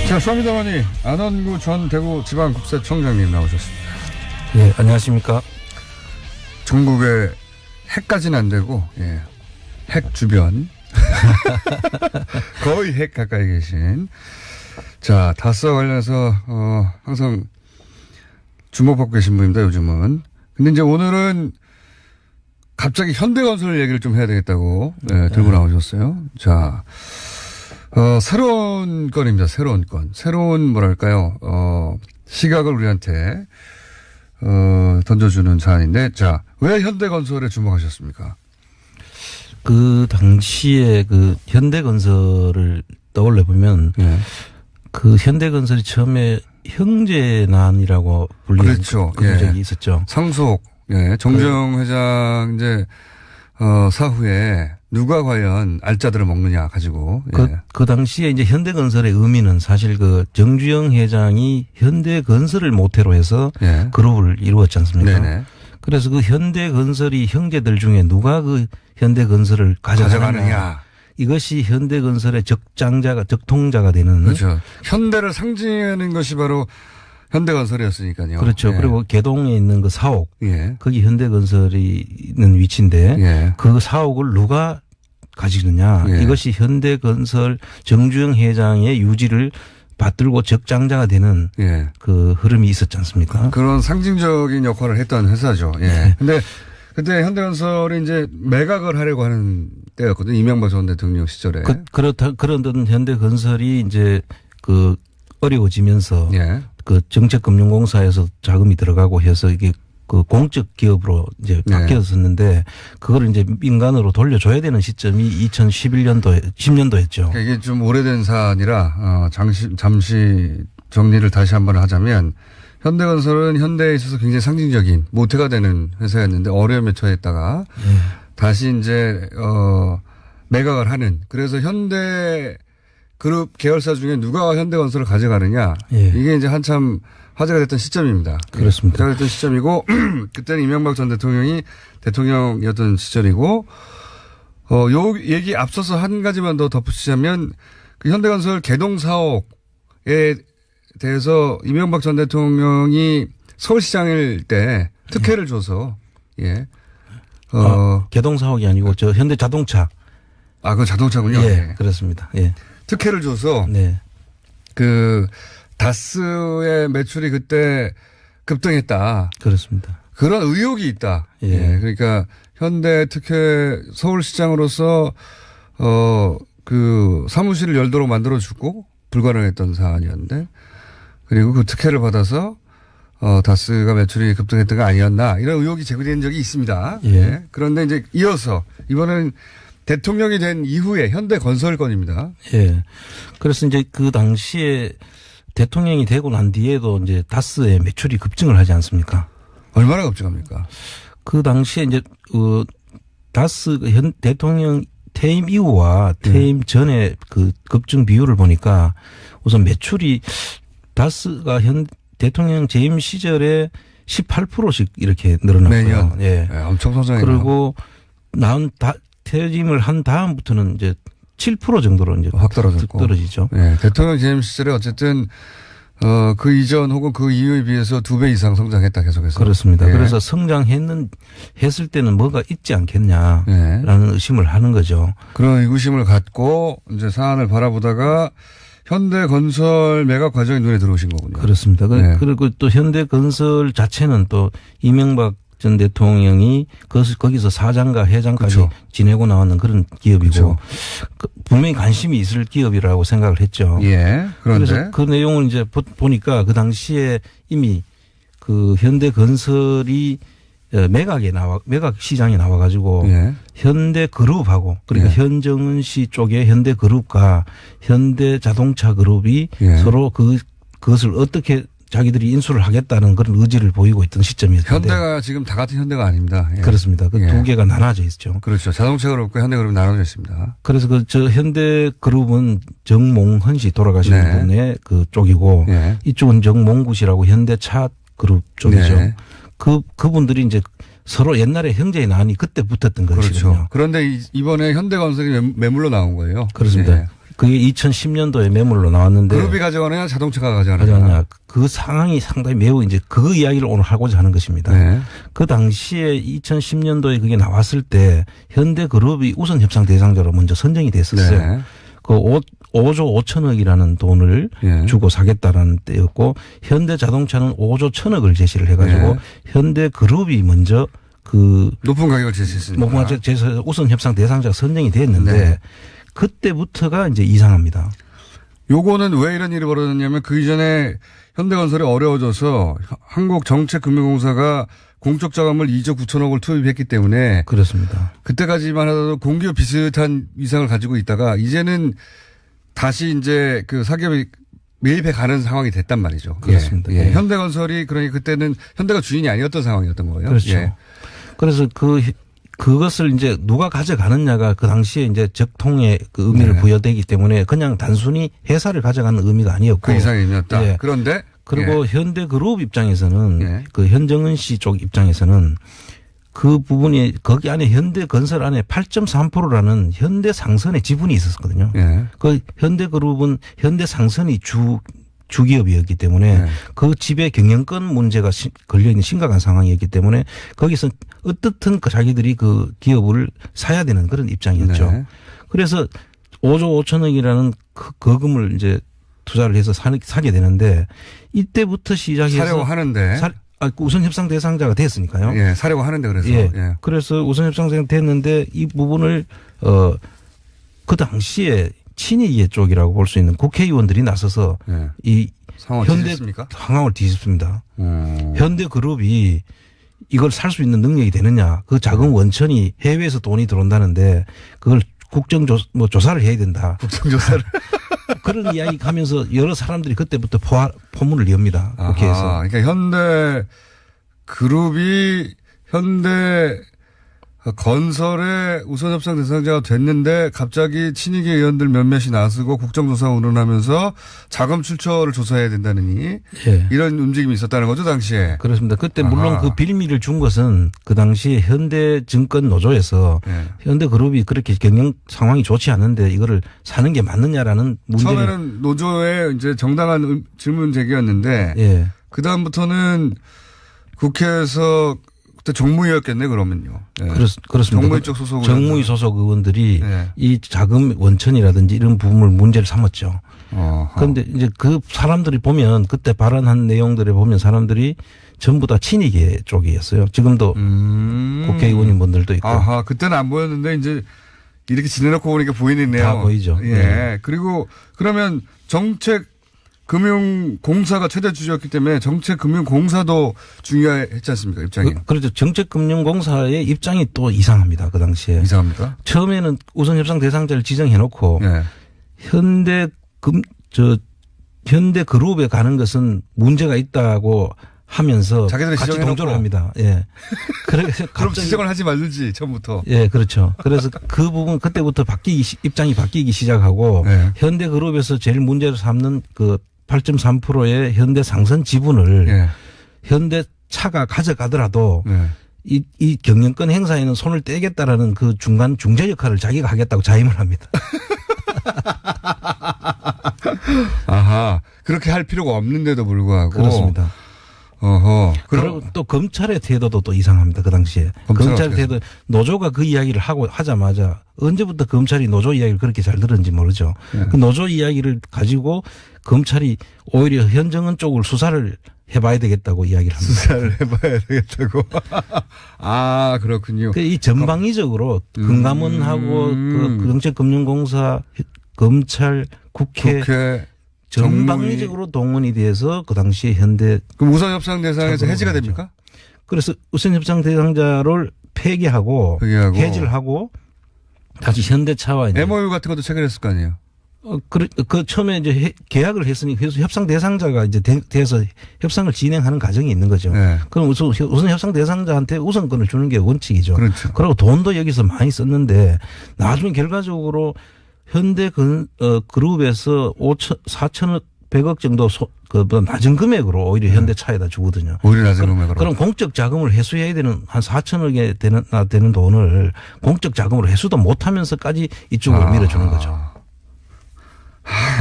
자, 쇼미더머니 안원구 전 대구지방국세청장님 나오셨습니다. 예, 안녕하십니까. 전국에 핵까지는 안 되고, 예, 핵 주변. 거의 핵 가까이 계신. 자, 다스와 관련해서, 항상 주목받고 계신 분입니다, 요즘은. 근데 이제 오늘은 갑자기 현대건설 얘기를 좀 해야 되겠다고, 예, 들고 나오셨어요. 자, 새로운 건입니다. 새로운 건. 새로운 뭐랄까요. 시각을 우리한테 던져주는 사안인데, 자, 왜 현대건설에 주목하셨습니까? 그 당시에 그 현대건설을 떠올려 보면, 예. 그 현대건설이 처음에 형제난이라고 불리는 그렇죠. 그런 예. 적이 있었죠. 상속, 예. 정주영 회장 이제 사후에 누가 과연 알짜들을 먹느냐 가지고. 예. 그 당시에 이제 현대건설의 의미는 사실 그 정주영 회장이 현대건설을 모태로 해서 예. 그룹을 이루었지 않습니까? 네네. 그래서 그 현대건설이 형제들 중에 누가 그 현대건설을 가져가느냐. 이것이 현대건설의 적통자가 되는. 그렇죠. 현대를 상징하는 것이 바로 현대건설이었으니까요. 그렇죠. 예. 그리고 개동에 있는 그 사옥. 예. 거기 현대건설이 있는 위치인데. 예. 그 사옥을 누가 가지느냐. 예. 이것이 현대건설 정주영 회장의 유지를 받들고 적장자가 되는. 예. 그 흐름이 있었지 않습니까? 그런 상징적인 역할을 했던 회사죠. 예. 네. 근데 그때 현대건설이 이제 매각을 하려고 하는 때였거든요. 이명박 전 대통령 시절에. 그런 현대건설이 이제 그 어려워지면서. 예. 그 정책금융공사에서 자금이 들어가고 해서 이게 그 공적 기업으로 이제 바뀌었었는데 그거를 이제 민간으로 돌려줘야 되는 시점이 10년도였죠. 이게 좀 오래된 사안이라 잠시 정리를 다시 한번 하자면 현대건설은 현대에 있어서 굉장히 상징적인 모태가 되는 회사였는데 어려움에 처했다가 다시 이제 매각을 하는 그래서 현대 그룹 계열사 중에 누가 현대건설을 가져가느냐. 예. 이게 이제 한참 화제가 됐던 시점입니다. 그렇습니다. 화제가 됐던 시점이고 그때는 이명박 전 대통령이 대통령이었던 시절이고 요 얘기 앞서서 한 가지만 더 덧붙이자면 그 현대건설 개동 사옥에 대해서 이명박 전 대통령이 서울시장일 때 특혜를 줘서 예. 개동 사옥이 아니고 저 현대자동차. 그건 자동차군요. 예, 예. 그렇습니다. 예. 특혜를 줘서 네. 그 다스의 매출이 그때 급등했다. 그렇습니다. 그런 의혹이 있다. 예. 예. 그러니까 현대 특혜 서울시장으로서 그 사무실을 열도록 만들어주고 불가능했던 사안이었는데 그리고 그 특혜를 받아서 다스가 매출이 급등했던 거 아니었나 이런 의혹이 제기된 적이 있습니다. 예. 예. 그런데 이제 이어서 이번에는 대통령이 된 이후에 현대건설 건입니다. 예. 그래서 이제 그 당시에 대통령이 되고 난 뒤에도 이제 다스의 매출이 급증을 하지 않습니까? 얼마나 급증합니까? 그 당시에 이제 다스 대통령 퇴임 이후와 퇴임 전에 그 급증 비율을 보니까 우선 매출이 다스가 대통령 재임 시절에 18%씩 이렇게 늘어났고요. 매년. 예. 예, 엄청 성장했네요. 그리고 퇴임을 한 다음부터는 이제 7% 정도로 이제 확 떨어지죠. 예. 대통령 재임 시절에 어쨌든 그 이전 혹은 그 이후에 비해서 2배 이상 성장했다 계속해서. 그렇습니다. 예. 그래서 했을 때는 뭐가 있지 않겠냐라는 예. 의심을 하는 거죠. 그런 의구심을 갖고 이제 사안을 바라보다가 현대건설 매각 과정이 눈에 들어오신 거군요. 그렇습니다. 예. 그리고 또 현대건설 자체는 또 이명박 전 대통령이 거기서 사장과 회장까지 그렇죠. 지내고 나왔는 그런 기업이고 그렇죠. 분명히 관심이 있을 기업이라고 생각을 했죠. 예. 그런데 그래서 그 내용을 이제 보니까 그 당시에 이미 그 현대건설이 매각 시장에 나와가지고 예. 현대그룹하고 그러니까 예. 현정은 씨 쪽의 현대그룹과 현대자동차그룹이 예. 서로 그것을 어떻게 자기들이 인수를 하겠다는 그런 의지를 보이고 있던 시점이었는데. 현대가 지금 다 같은 현대가 아닙니다. 예. 그렇습니다. 그 두 개가 나눠져 있죠. 그렇죠. 자동차 그룹과 현대 그룹이 나눠져 있습니다. 그래서 저 현대그룹은 정몽헌 씨 돌아가신 네. 분의 그 쪽이고 예. 이쪽은 정몽구 씨라고 현대차 그룹 쪽이죠. 네. 그분들이 이제 서로 옛날에 형제의 난이 그때 붙었던 것이거든요. 그렇죠. 그런데 이번에 현대건설이 매물로 나온 거예요. 그렇습니다. 예. 그게 2010년도에 매물로 나왔는데. 그룹이 가져가느냐 자동차가 가져가느냐. 그 상황이 상당히 매우 이제 그 이야기를 오늘 하고자 하는 것입니다. 네. 그 당시에 2010년도에 그게 나왔을 때 현대그룹이 우선 협상 대상자로 먼저 선정이 됐었어요. 네. 그 5조 5천억이라는 돈을 예. 주고 사겠다라는 때였고 현대자동차는 5조 1천억을 제시를 해가지고 예. 현대그룹이 먼저 그 높은 가격을 제시했습니다. 높은 가격 제시해서 우선 협상 대상자가 선정이 됐는데 네. 그때부터가 이제 이상합니다. 요거는 왜 이런 일이 벌어졌냐면 그 이전에 현대건설이 어려워져서 한국정책금융공사가 공적 자금을 2조 9천억을 투입했기 때문에 그렇습니다. 그때까지만 하더라도 공기업 비슷한 위상을 가지고 있다가 이제는 다시 이제 그 사기업이 매입해 가는 상황이 됐단 말이죠. 그렇습니다. 예. 예. 현대건설이 그러니 그때는 현대가 주인이 아니었던 상황이었던 거예요. 그렇죠. 예. 그래서 그것을 이제 누가 가져가느냐가 그 당시에 이제 적통의 그 의미를 네. 부여되기 때문에 그냥 단순히 회사를 가져가는 의미가 아니었고. 그 이상이었다. 예. 그런데 그리고 예. 현대그룹 입장에서는 예. 그 현정은 씨 쪽 입장에서는 그 부분이 거기 안에 현대건설 안에 8.3%라는 현대상선의 지분이 있었거든요. 예. 그 현대그룹은 현대상선이 주기업이었기 때문에 네. 그 집의 경영권 문제가 걸려있는 심각한 상황이었기 때문에 거기서 어떻든 자기들이 그 기업을 사야 되는 그런 입장이었죠. 네. 그래서 5조 5천억이라는 거금을 이제 투자를 해서 사게 되는데 이때부터 시작해서 사려고 하는데. 우선 협상 대상자가 됐으니까요. 예. 사려고 하는데 그래서. 예. 예. 그래서 우선 협상 대상자가 됐는데 이 부분을 그 당시에 친이계 쪽이라고 볼 수 있는 국회의원들이 나서서 예. 이 상황을 현대 뒤집습니까? 상황을 뒤집습니다. 현대그룹이 이걸 살 수 있는 능력이 되느냐? 그 자금 원천이 해외에서 돈이 들어온다는데 그걸 조사를 해야 된다. 국정조사를. 그런 이야기 하면서 여러 사람들이 그때부터 포문을 엽니다. 아하, 국회에서. 그러니까 현대그룹이 현대건설의 우선 협상 대상자가 됐는데 갑자기 친이계 의원들 몇몇이 나서고 국정조사 운운하면서 자금 출처를 조사해야 된다느니 예. 이런 움직임이 있었다는 거죠 당시에. 그렇습니다. 그때 물론 아하. 그 빌미를 준 것은 그 당시에 현대증권 노조에서 예. 현대그룹이 그렇게 경영 상황이 좋지 않은데 이거를 사는 게 맞느냐라는 문제를. 처음에는 노조의 이제 정당한 질문 제기였는데 예. 그 다음부터는 국회에서 그때 정무위였겠네 그러면요. 예. 그렇습니다. 정무위 쪽 소속 정무위 소속 의원들이 예. 이 자금 원천이라든지 이런 부분을 문제를 삼았죠. 어허. 그런데 이제 그 사람들이 보면 그때 발언한 내용들을 보면 사람들이 전부 다 친이계 쪽이었어요. 지금도 국회의원인 분들도 있고. 아하, 그때는 안 보였는데 이제 이렇게 지내놓고 보니까 보이네요. 다 보이죠. 예. 네. 그리고 그러면 정책금융공사가 최대 주주였기 때문에 정책금융공사도 중요했지 않습니까? 입장이. 그렇죠. 정책금융공사의 입장이 또 이상합니다. 그 당시에. 이상합니까? 처음에는 우선 협상 대상자를 지정해놓고 예. 현대그룹에 가는 것은 문제가 있다고 하면서 자기들이 같이 지정해놓고. 동조를 합니다. 예. 그래서 그럼 갑자기 지정을 하지 말든지 처음부터. 예, 그렇죠. 그래서 그 부분 그때부터 입장이 바뀌기 시작하고 네. 현대그룹에서 제일 문제를 삼는 그 8.3%의 현대상선 지분을 예. 현대차가 가져가더라도 예. 이 경영권 행사에는 손을 떼겠다라는 그 중간 중재 역할을 자기가 하겠다고 자임을 합니다. 아하. 그렇게 할 필요가 없는데도 불구하고. 그렇습니다. 어허. 그리고 또 검찰의 태도도 또 이상합니다. 그 당시에. 검찰의 태도, 노조가 그 이야기를 하자마자 언제부터 검찰이 노조 이야기를 그렇게 잘 들었는지 모르죠. 네. 그 노조 이야기를 가지고 검찰이 오히려 현정은 쪽을 수사를 해봐야 되겠다고 이야기를 합니다. 수사를 해봐야 되겠다고. 아, 그렇군요. 이 전방위적으로 금감원하고 그 정책금융공사, 검찰, 국회 전방위적으로 동원이 돼서 그 당시에 현대. 그럼 우선 협상 대상에서 해지가 됩니까? 그래서 우선 협상 대상자를 폐기하고 해지를 하고 다시 현대차와 이제 MOU 같은 것도 체결했을 거 아니에요? 그 처음에 이제 계약을 했으니 그래서 협상 대상자가 이제 돼서 협상을 진행하는 과정이 있는 거죠. 네. 그럼 우선 협상 대상자한테 우선권을 주는 게 원칙이죠. 그렇죠. 그리고 돈도 여기서 많이 썼는데 나중에 결과적으로 현대 그룹에서 4천억 100억 정도 낮은 금액으로 오히려 현대차에다 주거든요. 오히려 낮은 금액으로. 그럼 공적 자금을 회수해야 되는 한 4천억에 되는 돈을 공적 자금으로 회수도 못하면서까지 이쪽으로 밀어주는 거죠.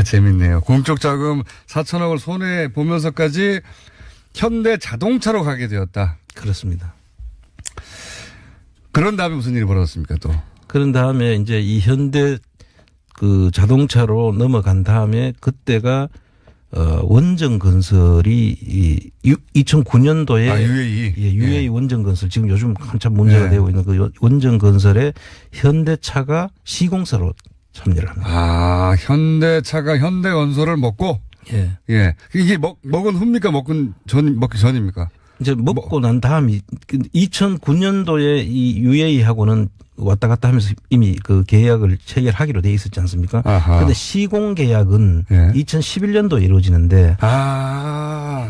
재밌네요. 공적 자금 4천억을 손해 보면서까지 현대 자동차로 가게 되었다. 그렇습니다. 그런 다음에 무슨 일이 벌어졌습니까 또? 그런 다음에 이제 이 현대 그 자동차로 넘어간 다음에 그때가 원전 건설이 2009년도에 UAE. 예, UAE 원전 건설 지금 요즘 한참 문제가 네. 되고 있는 그 원전 건설에 현대차가 시공사로 참여를 합니다. 아, 현대차가 현대건설을 먹고 예. 예. 이게 먹은 후입니까? 먹기 전입니까? 이제 먹고 난 다음이 2009년도에 이 UAE하고는 왔다 갔다 하면서 이미 그 계약을 체결하기로 돼 있었지 않습니까? 그런데 시공 계약은 예. 2011년도에 이루어지는데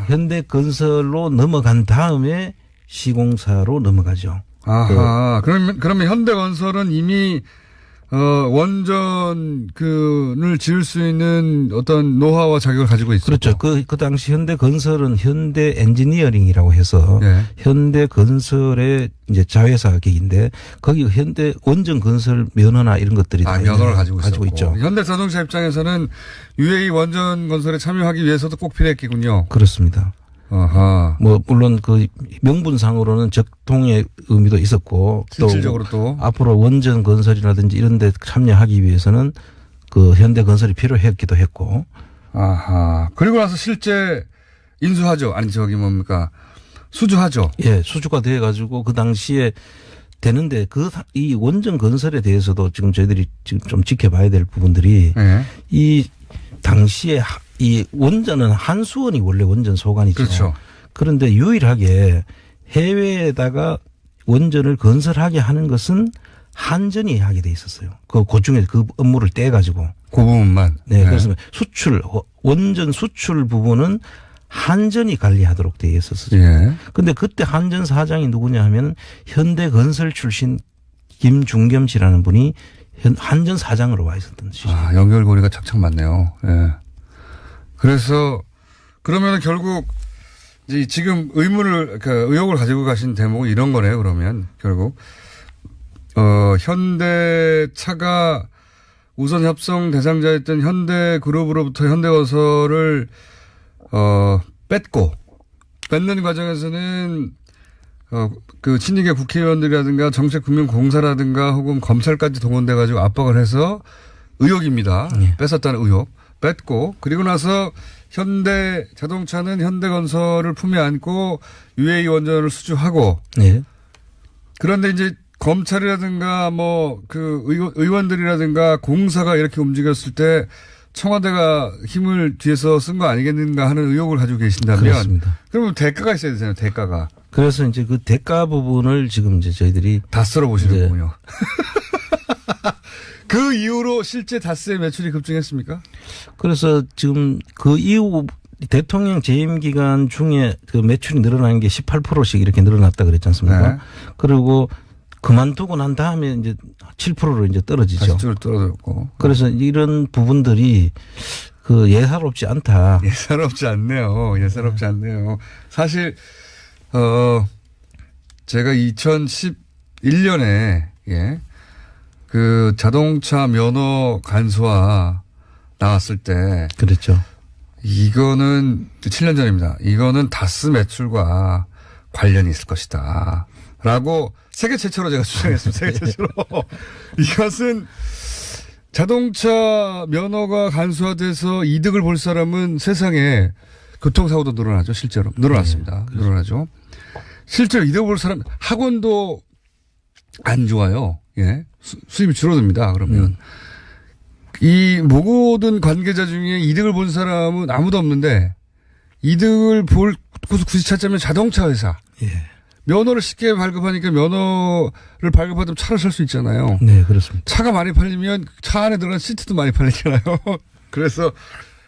현대건설로 넘어간 다음에 시공사로 넘어가죠. 아하. 그러면 현대건설은 이미 원전을 지을 수 있는 어떤 노하우와 자격을 가지고 있었죠. 그렇죠. 그 당시 현대건설은 현대 엔지니어링이라고 해서 네. 현대건설의 이제 자회사 계인데 거기 현대 원전 건설 면허나 이런 것들이 다 면허를 가지고 있죠. 현대자동차 입장에서는 UAE 원전 건설에 참여하기 위해서도 꼭 필요했겠군요. 그렇습니다. 아하. 뭐 물론 그 명분상으로는 적통의 의미도 있었고 실질적으로 또 앞으로 원전 건설이라든지 이런 데 참여하기 위해서는 그 현대 건설이 필요했기도 했고. 아하. 그리고 나서 실제 인수하죠. 아니 뭡니까? 수주하죠. 예, 수주가 돼 가지고 그 당시에 되는데 이 원전 건설에 대해서도 지금 저희들이 지금 좀 지켜봐야 될 부분들이 네. 이 당시에 이 원전은 한수원이 원래 원전 소관이죠. 그렇죠. 그런데 유일하게 해외에다가 원전을 건설하게 하는 것은 한전이 하게 돼 있었어요. 그 중에 그 업무를 떼가지고. 그 부분만. 네. 그래서 원전 수출 부분은 한전이 관리하도록 돼 있었어요. 예. 근데 그때 한전 사장이 누구냐 하면 현대건설 출신 김중겸 씨라는 분이 한전 사장으로 와 있었던 시죠. 아, 연결고리가 착착 맞네요. 예. 그래서 그러면 결국 이제 지금 의혹을 가지고 가신 대목은 이런 거네요. 그러면 결국 현대차가 우선 협상 대상자였던 현대그룹으로부터 현대건설을 뺏는 과정에서는 그 친이계 국회의원들이라든가 정책금융공사라든가 혹은 검찰까지 동원돼 가지고 압박을 해서 의혹입니다. 네. 뺏었다는 의혹. 뺏고 그리고 나서 현대자동차는 현대건설을 품에 안고 UAE 원전을 수주하고 네. 그런데 이제 검찰이라든가 뭐 그 의원들이라든가 공사가 이렇게 움직였을 때 청와대가 힘을 뒤에서 쓴 거 아니겠는가 하는 의혹을 가지고 계신다면 그렇습니다. 그러면 대가가 있어야 되잖아요. 대가가. 그래서 이제 그 대가 부분을 지금 이제 저희들이 다 쓸어보시는군요. 그 이후로 실제 다스의 매출이 급증했습니까? 그래서 지금 그 이후 대통령 재임 기간 중에 그 매출이 늘어나는 게 18%씩 이렇게 늘어났다 그랬지 않습니까? 네. 그리고 그만두고 난 다음에 이제 7%로 이제 떨어지죠. 다시 쭉 떨어졌고. 그래서 이런 부분들이 그 예사롭지 않다. 예사롭지 않네요. 예사롭지 않네요. 사실 제가 2011년에 그 자동차 면허 간소화 나왔을 때 그렇죠. 이거는 7년 전입니다. 이거는 다스 매출과 관련이 있을 것이다. 라고 세계 최초로 제가 주장했습니다. 세계 최초로. 이것은 자동차 면허가 간소화돼서 이득을 볼 사람은 세상에 교통사고도 늘어나죠. 실제로. 늘어났습니다. 네, 늘어나죠. 실제로 이득을 볼 사람 학원도 안 좋아요. 예. 수입이 줄어듭니다. 그러면. 이 모든 관계자 중에 이득을 본 사람은 아무도 없는데 이득을 볼 곳을 굳이 찾자면 자동차 회사. 예. 면허를 쉽게 발급하니까 면허를 발급하면 차를 살 수 있잖아요. 네, 그렇습니다. 차가 많이 팔리면 차 안에 들어간 시트도 많이 팔리잖아요. 그래서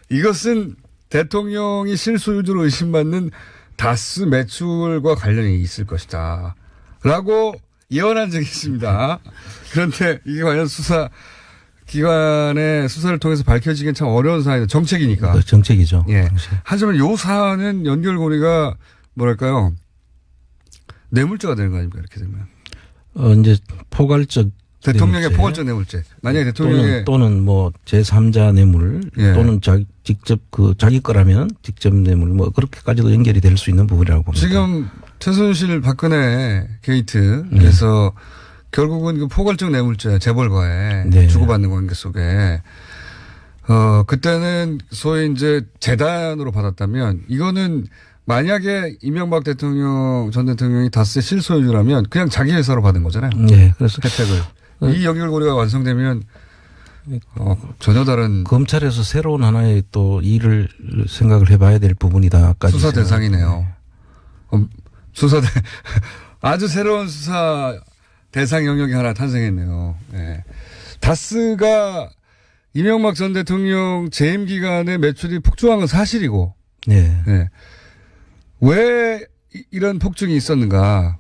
이것은 대통령이 실소유주로 의심받는 다스 매출과 관련이 있을 것이다. 라고 예언한 적이 있습니다. 그런데 이게 과연 기관의 수사를 통해서 밝혀지긴 참 어려운 사안이다. 정책이니까. 정책이죠. 예. 정책. 하지만 요 사안은 연결고리가 뭐랄까요. 뇌물죄가 되는 거 아닙니까? 이렇게 되면. 이제 포괄적 대통령의 뇌물죄. 포괄적 뇌물죄. 만약에 대통령의 또는 뭐 제3자 뇌물 예. 또는 직접 자기 거라면 직접 뇌물 뭐 그렇게까지도 연결이 될 수 있는 부분이라고 봅니다. 지금 최순실 박근혜 게이트에서 결국은 그 포괄적 뇌물죄 재벌과의 네. 주고받는 관계 속에 그때는 소위 이제 재단으로 받았다면 이거는 만약에 이명박 대통령 전 대통령이 다스의 실소유주라면 그냥 자기 회사로 받은 거잖아요. 네, 그래서 혜택을. 이 연결고리가 완성되면 전혀 다른 검찰에서 새로운 하나의 또 일을 생각을 해봐야 될 부분이다까지 수사 대상이네요. 아주 새로운 수사 대상 영역이 하나 탄생했네요. 네. 다스가 이명박 전 대통령 재임 기간에 매출이 폭증한 건 사실이고, 네. 네. 왜 이런 폭증이 있었는가?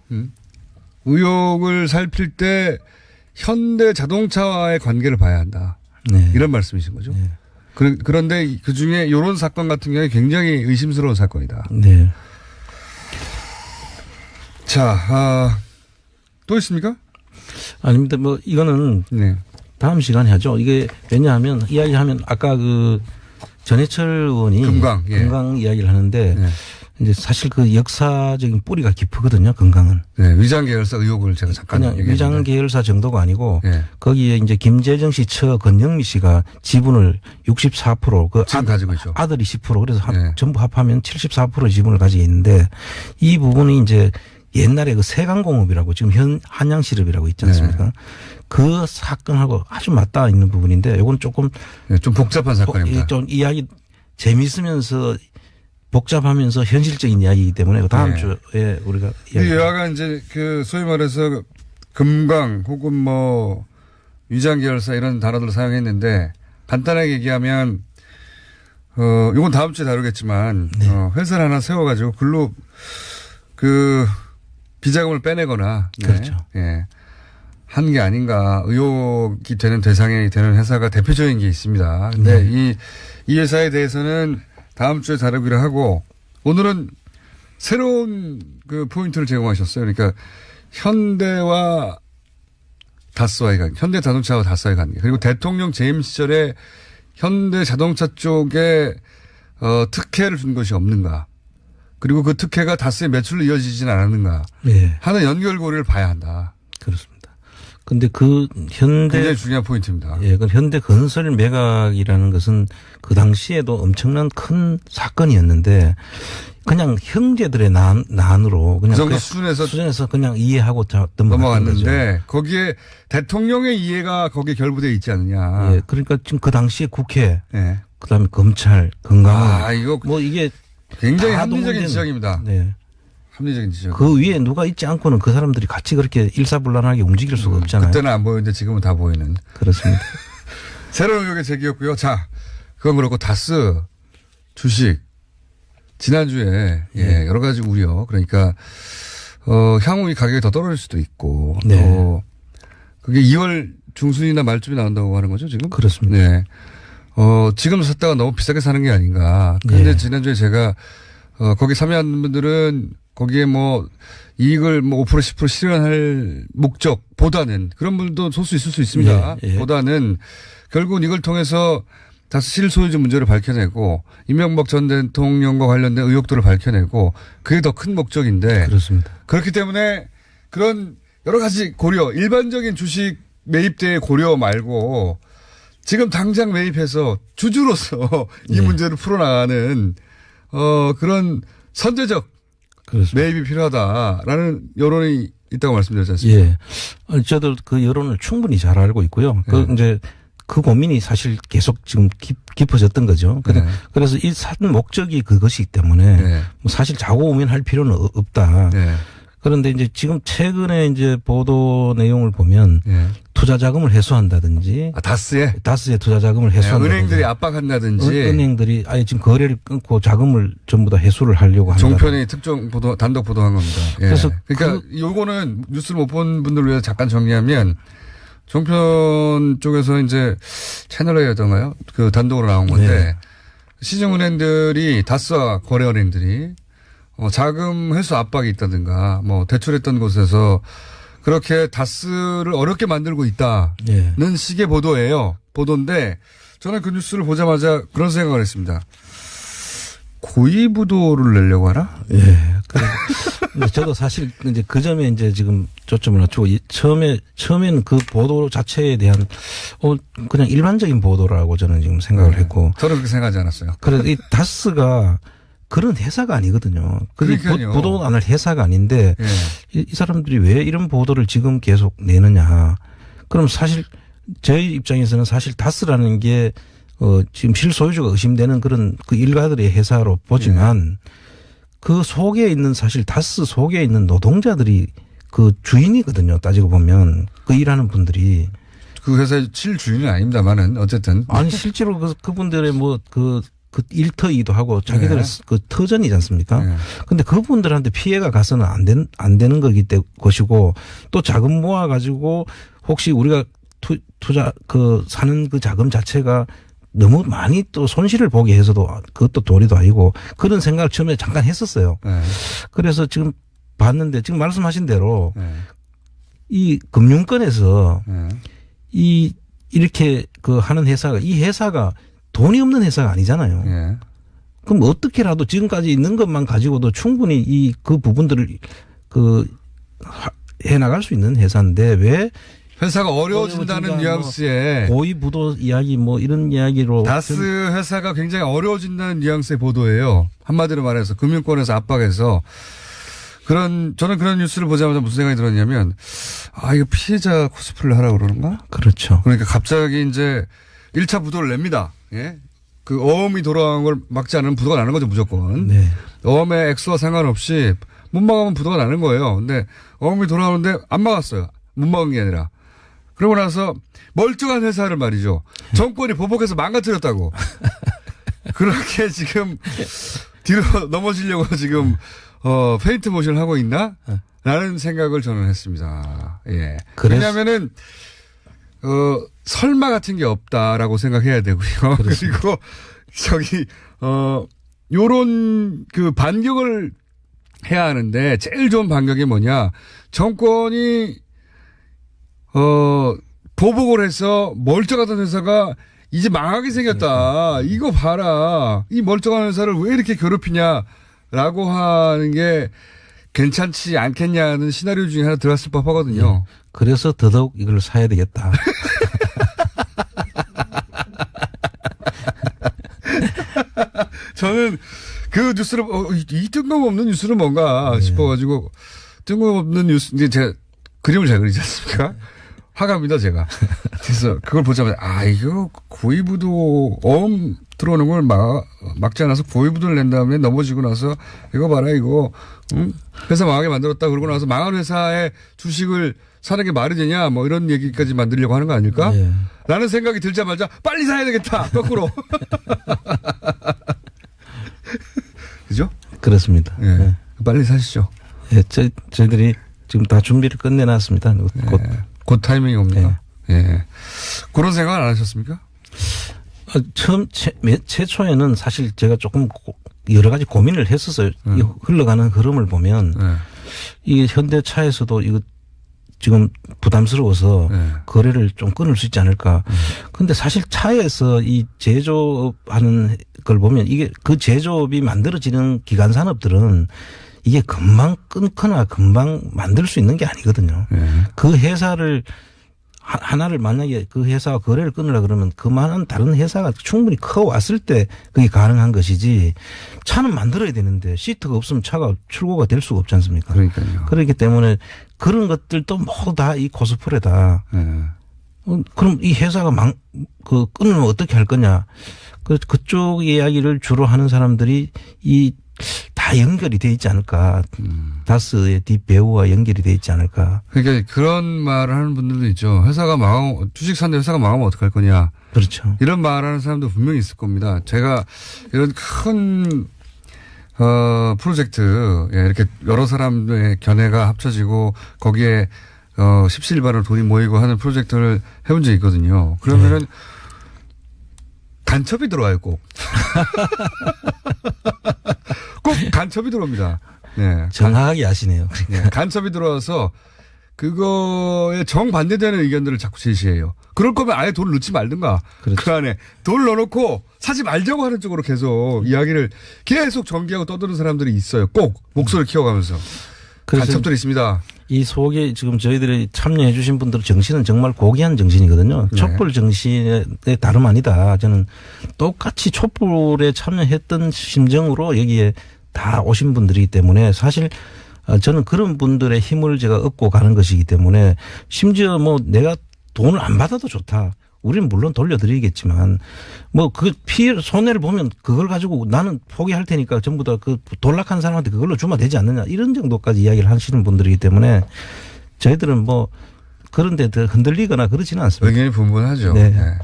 의혹을 살필 때 현대 자동차와의 관계를 봐야 한다. 네. 이런 말씀이신 거죠. 네. 그런데 그 중에 이런 사건 같은 경우에 굉장히 의심스러운 사건이다. 네. 자, 또 있습니까? 아닙니다. 뭐 이거는 네. 다음 시간에 하죠. 이게 왜냐하면 이야기하면 아까 그 전해철 의원이 금강, 예. 금강 이야기를 하는데 네. 이제 사실 그 역사적인 뿌리가 깊거든요. 금강은. 네, 위장 계열사 의혹을 제가 잠깐 그냥 얘기했는데. 위장 계열사 정도가 아니고 네. 거기에 이제 김재정 씨 처 건영미 씨가 지분을 64%그 지금 가지고 있죠. 아들이 10% 그래서 네. 전부 합하면 74% 지분을 가지고 있는데 이 부분이 이제 옛날에 그 세강공업이라고 지금 한양시럽이라고 있지 않습니까? 네. 그 사건하고 아주 맞닿아 있는 부분인데 이건 조금 네, 좀 복잡한 사건입니다. 좀 이야기 재미있으면서 복잡하면서 현실적인 이야기이기 때문에 다음 네. 주에 우리가 이 여하간 이제 그 소위 말해서 금강 혹은 뭐 위장 계열사 이런 단어들을 사용했는데 간단하게 얘기하면 이건 다음 주에 다루겠지만 네. 회사를 하나 세워가지고 글로 그 비자금을 빼내거나 그렇죠. 예. 한 게 아닌가 의혹이 되는 대상이 되는 회사가 대표적인 게 있습니다. 근데 네. 이 회사에 대해서는 다음 주에 다루기로 하고 오늘은 새로운 그 포인트를 제공하셨어요. 그러니까 현대와 다스와의 관계, 현대 자동차와 다스와의 관계, 그리고 대통령 재임 시절에 현대 자동차 쪽에 특혜를 준 것이 없는가, 그리고 그 특혜가 다스의 매출로 이어지지는 않았는가 네. 하는 연결고리를 봐야 한다. 그렇습니다. 근데 그 굉장히 중요한 포인트입니다. 그 현대 건설 매각이라는 것은 그 당시에도 엄청난 큰 사건이었는데 그냥 형제들의 난으로 그냥 그 정도 수준에서 그냥 이해하고 넘어갔는데 거기에 대통령의 이해가 거기에 결부되어 있지 않느냐. 예, 그러니까 지금 그 당시에 국회, 예. 그다음에 검찰, 건강원, 이거 뭐 이게 굉장히 다 합리적인 동원된- 지적입니다. 네. 합리적인 지적. 그 위에 누가 있지 않고는 그 사람들이 같이 그렇게 일사불란하게 움직일 수가 없잖아요. 그때는 안 보이는데 지금은 다 보이는. 그렇습니다. 새로운 의혹의 제기였고요. 자, 그건 그렇고 다스 주식 지난주에 여러 가지 우려. 그러니까 향후 이 가격이 더 떨어질 수도 있고 네. 또 그게 2월 중순이나 말쯤에 나온다고 하는 거죠, 지금? 그렇습니다. 네. 지금 샀다가 너무 비싸게 사는 게 아닌가. 그런데 네. 지난주에 제가 거기 참여한 분들은 거기에 뭐 이익을 뭐 5% 10% 실현할 목적보다는 그런 분도 소수 있을 수 있습니다. 예, 예. 보다는 결국은 이걸 통해서 다시 실소유주 문제를 밝혀내고 이명박 전 대통령과 관련된 의혹들을 밝혀내고 그게 더 큰 목적인데 그렇습니다. 그렇기 때문에 그런 여러 가지 고려, 일반적인 주식 매입대의 고려 말고 지금 당장 매입해서 주주로서 이 네. 문제를 풀어나가는 그런 선제적 그렇습니다. 매입이 필요하다라는 여론이 있다고 말씀드렸지 않습니까? 예. 저도 그 여론을 충분히 잘 알고 있고요. 그 네. 이제 그 고민이 사실 계속 지금 깊어졌던 거죠. 네. 그래서 이 산 목적이 그것이기 때문에 네. 뭐 사실 자고 우면할 필요는 없다. 네. 그런데 이제 지금 최근에 이제 보도 내용을 보면 네. 투자 자금을 해소한다든지 다스에 다스의 투자 자금을 해소한다든지 은행들이 압박한다든지 은행들이 아예 지금 거래를 끊고 자금을 전부 다 해소를 하려고 한다. 종편이 특정 보도 단독 보도한 겁니다. 예. 그래서 그러니까 요거는 뉴스를 못 본 분들을 위해서 잠깐 정리하면 종편 쪽에서 이제 채널A였던가요? 그 단독으로 나온 건데 네. 시중은행들이 다스와 거래은행들이 자금 회수 압박이 있다든가 뭐 대출했던 곳에서 그렇게 다스를 어렵게 만들고 있다는 예. 식의 보도인데 저는 그 뉴스를 보자마자 그런 생각을 했습니다. 고위부도를 내려고 하나? 예. 근데 저도 사실 이제 그 점에 이제 지금 초점을 맞추고 처음에는 그 보도 자체에 대한 그냥 일반적인 보도라고 저는 지금 생각을 했고. 저는 그렇게 생각하지 않았어요. 그래서 이 다스가 그런 회사가 아니거든요. 그러니까요. 보도 안 할 회사가 아닌데 예. 이 사람들이 왜 이런 보도를 지금 계속 내느냐. 그럼 사실 저희 입장에서는 사실 다스라는 게 지금 실소유주가 의심되는 그런 그 일가들의 회사로 보지만 그 속에 있는 사실 다스 속에 있는 노동자들이 그 주인이거든요. 따지고 보면 그 일하는 분들이. 그 회사의 실주인은 아닙니다만은 어쨌든. 아니 실제로 그분들의 뭐 그 일터이기도 하고 자기들의 그 터전이지 않습니까? 근데 그분들한테 피해가 가서는 안 되는 것이고 또 자금 모아 가지고 혹시 우리가 투자 사는 그 자금 자체가 너무 많이 또 손실을 보게 해서도 그것도 도리도 아니고 그런 생각을 처음에 잠깐 했었어요. 그래서 지금 봤는데 지금 말씀하신 대로 이 금융권에서 이렇게 하는 회사가 이 회사가 돈이 없는 회사가 아니잖아요. 그럼 어떻게라도 지금까지 있는 것만 가지고도 충분히 그 부분들을 해 나갈 수 있는 회사인데 왜 회사가 어려워진다는 뉘앙스에 고위부도 이야기 뭐 이런 이야기로 다스 회사가 굉장히 어려워진다는 뉘앙스의 보도예요. 한마디로 말해서 금융권에서 압박해서 저는 그런 뉴스를 보자마자 무슨 생각이 들었냐면 이거 피해자 코스프레를 하라고 그러는가? 그렇죠. 그러니까 갑자기 이제 1차 부도를 냅니다. 예? 그 어음이 돌아간 걸 막지 않으면 부도가 나는 거죠, 무조건. 네. 어음의 액수와 상관없이 못 막으면 부도가 나는 거예요. 근데 어음이 돌아오는데 안 막았어요. 못 막은 게 아니라. 그러고 나서 멀쩡한 회사를 말이죠. 정권이 보복해서 망가뜨렸다고. 그렇게 지금 뒤로 넘어지려고 지금 페인트 모션을 하고 있나? 라는 생각을 저는 했습니다. 예. 왜냐하면은 설마 같은 게 없다라고 생각해야 되고요. 그리고 요런 반격을 해야 하는데 제일 좋은 반격이 뭐냐? 정권이 보복을 해서 멀쩡하던 회사가 이제 망하게 생겼다. 이거 봐라. 이 멀쩡한 회사를 왜 이렇게 괴롭히냐라고 하는 게 괜찮지 않겠냐는 시나리오 중에 하나 들어갔을 법하거든요. 그래서 더더욱 이걸 사야 되겠다. 저는 그 뉴스를 이 뜬금없는 뉴스는 뭔가 싶어가지고 뜬금없는 뉴스 이제 제가 그림을 잘 그리지 않습니까? 화가입니다 제가. 그래서 그걸 보자마자 이거 고위부도 어음 들어오는 걸 막지 않아서 고위부도를 낸 다음에 넘어지고 나서 이거 봐라 이거 회사 망하게 만들었다 그러고 나서 망한 회사의 주식을 사는 게 말이 되냐 뭐 이런 얘기까지 만들려고 하는 거 아닐까? 네. 라는 생각이 들자마자 빨리 사야 되겠다 거꾸로. 그죠? 그렇습니다. 예. 네. 빨리 사시죠. 예, 저희들이 지금 다 준비를 끝내놨습니다. 곧 타이밍이 옵니다. 예. 예. 그런 생각 안 하셨습니까? 최초에는 사실 제가 조금 여러 가지 고민을 했었어요. 이 흘러가는 흐름을 보면 이 현대차에서도 이거 지금 부담스러워서 거래를 좀 끊을 수 있지 않을까. 근데 사실 차에서 이 제조업하는 걸 보면 이게 그 제조업이 만들어지는 기간 산업들은 이게 금방 끊거나 금방 만들 수 있는 게 아니거든요. 그 회사를 하나를 만약에 그 회사와 거래를 끊으려 그러면 그만한 다른 회사가 충분히 커왔을 때 그게 가능한 것이지 차는 만들어야 되는데 시트가 없으면 차가 출고가 될 수가 없지 않습니까? 그러니까요. 그렇기 때문에 그런 것들도 모두 다 이 코스프레다. 그럼 이 회사가 끊으면 어떻게 할 거냐. 그쪽 이야기를 주로 하는 사람들이 다 연결이 돼 있지 않을까. 다스의 뒷배우와 연결이 돼 있지 않을까. 그러니까 그런 말을 하는 분들도 있죠. 회사가 주식 샀는데 회사가 망하면 어떡할 거냐. 그렇죠. 이런 말 하는 사람도 분명히 있을 겁니다. 제가 이런 큰, 프로젝트, 이렇게 여러 사람의 견해가 합쳐지고 거기에, 십시일반으로 돈이 모이고 하는 프로젝트를 해본 적이 있거든요. 그러면은 간첩이 들어와요, 꼭. 꼭 간첩이 들어옵니다. 네. 정확하게 아시네요. 네. 간첩이 들어와서 그거에 정반대되는 의견들을 자꾸 제시해요. 그럴 거면 아예 돈을 넣지 말든가. 그렇죠. 그 안에 돈을 넣어놓고 사지 말자고 하는 쪽으로 계속 이야기를 계속 전개하고 떠드는 사람들이 있어요. 꼭 목소리를 키워가면서. 간첩들이 있습니다. 이 속에 지금 저희들이 참여해 주신 분들 정신은 정말 고귀한 정신이거든요. 네. 촛불 정신의 다름 아니다. 저는 똑같이 촛불에 참여했던 심정으로 여기에 다 오신 분들이기 때문에 사실 저는 그런 분들의 힘을 제가 얻고 가는 것이기 때문에 심지어 뭐 내가 돈을 안 받아도 좋다. 우리는 물론 돌려드리겠지만 뭐 그 피해 손해를 보면 그걸 가지고 나는 포기할 테니까 전부 다 그 돌락한 사람한테 그걸로 주면 되지 않느냐 이런 정도까지 이야기를 하시는 분들이기 때문에 저희들은 뭐 그런 데 흔들리거나 그러지는 않습니다. 의견이 분분하죠. 네. 네.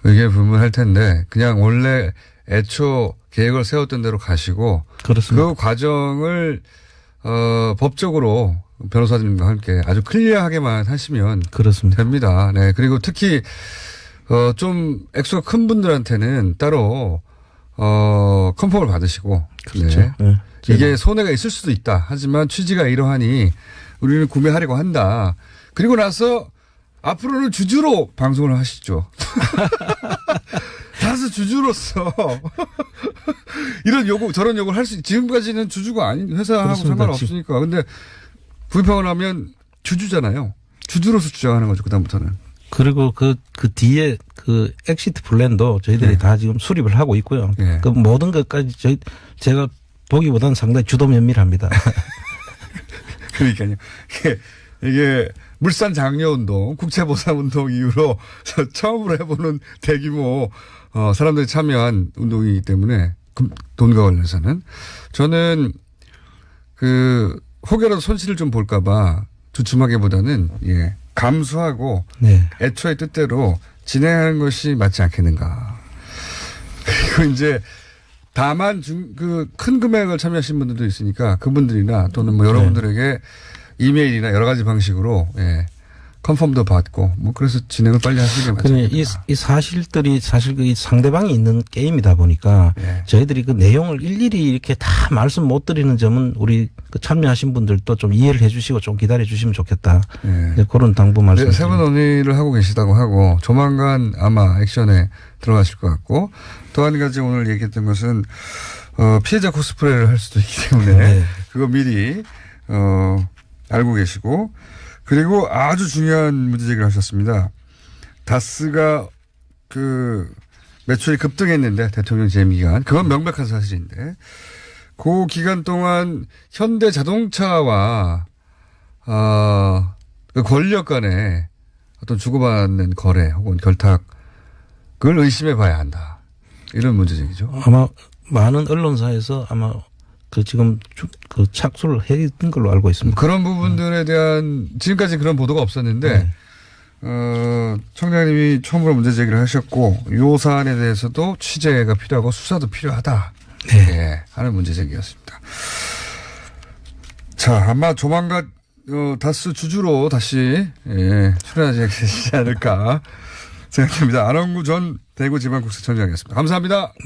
의견이 분분할 텐데 그냥 원래 애초 계획을 세웠던 대로 가시고 그렇습니다. 그 과정을 법적으로 변호사님과 함께 아주 클리어하게만 하시면 그렇습니다. 됩니다. 네. 그리고 특히 좀 액수가 큰 분들한테는 따로 컨펌을 받으시고 그렇죠. 네. 네. 이게 손해가 있을 수도 있다. 하지만 취지가 이러하니 우리는 구매하려고 한다. 그리고 나서 앞으로는 주주로 방송을 하시죠. 다수 주주로서 이런 요구 저런 요구를 할 수 지금까지는 주주가 아닌 회사하고 그렇습니다. 상관없으니까. 근데 구입하고 나면 주주잖아요. 주주로서 주장하는 거죠. 그다음부터는. 그리고 그 뒤에 그 엑시트 플랜도 저희들이 네. 다 지금 수립을 하고 있고요. 네. 그 모든 것까지 제가 보기보다는 상당히 주도 면밀합니다. 그러니까요. 이게 물산 장려 운동, 국채보상 운동 이후로 처음으로 해보는 대규모 사람들이 참여한 운동이기 때문에 돈과 관련해서는 저는 혹여라도 손실을 좀 볼까봐 주춤하기보다는 감수하고 네. 애초의 뜻대로 진행하는 것이 맞지 않겠는가. 그리고 이제 다만 큰 금액을 참여하신 분들도 있으니까 그분들이나 또는 뭐 여러분들에게 이메일이나 여러 가지 방식으로 컨펌도 받고 뭐 그래서 진행을 빨리 하시는 게 맞습니다. 이 사실들이 사실 이 상대방이 있는 게임이다 보니까 저희들이 그 내용을 일일이 이렇게 다 말씀 못 드리는 점은 우리 그 참여하신 분들도 좀 이해를 해 주시고 좀 기다려 주시면 좋겠다. 네, 그런 당부 말씀. 세분 논의를 하고 계시다고 하고 조만간 아마 액션에 들어가실 것 같고 또 한 가지 오늘 얘기했던 것은 피해자 코스프레를 할 수도 있기 때문에 그거 미리 알고 계시고 그리고 아주 중요한 문제 제기를 하셨습니다. 다스가 매출이 급등했는데 대통령 재임 기간 그건 명백한 사실인데 그 기간 동안 현대 자동차와 그 권력 간의 어떤 주고받는 거래 혹은 결탁을 의심해 봐야 한다. 이런 문제 제기죠. 아마 많은 언론사에서 아마 지금 착수를 했던 걸로 알고 있습니다. 그런 부분들에 대한 지금까지 그런 보도가 없었는데 청장님이 처음으로 문제 제기를 하셨고 이 사안에 대해서도 취재가 필요하고 수사도 필요하다. 하는 문제 제기였습니다. 자, 아마 조만간 다스 주주로 다시 출연하지 않을까 생각합니다. 안원구 전 대구지방국세청장이었습니다. 감사합니다.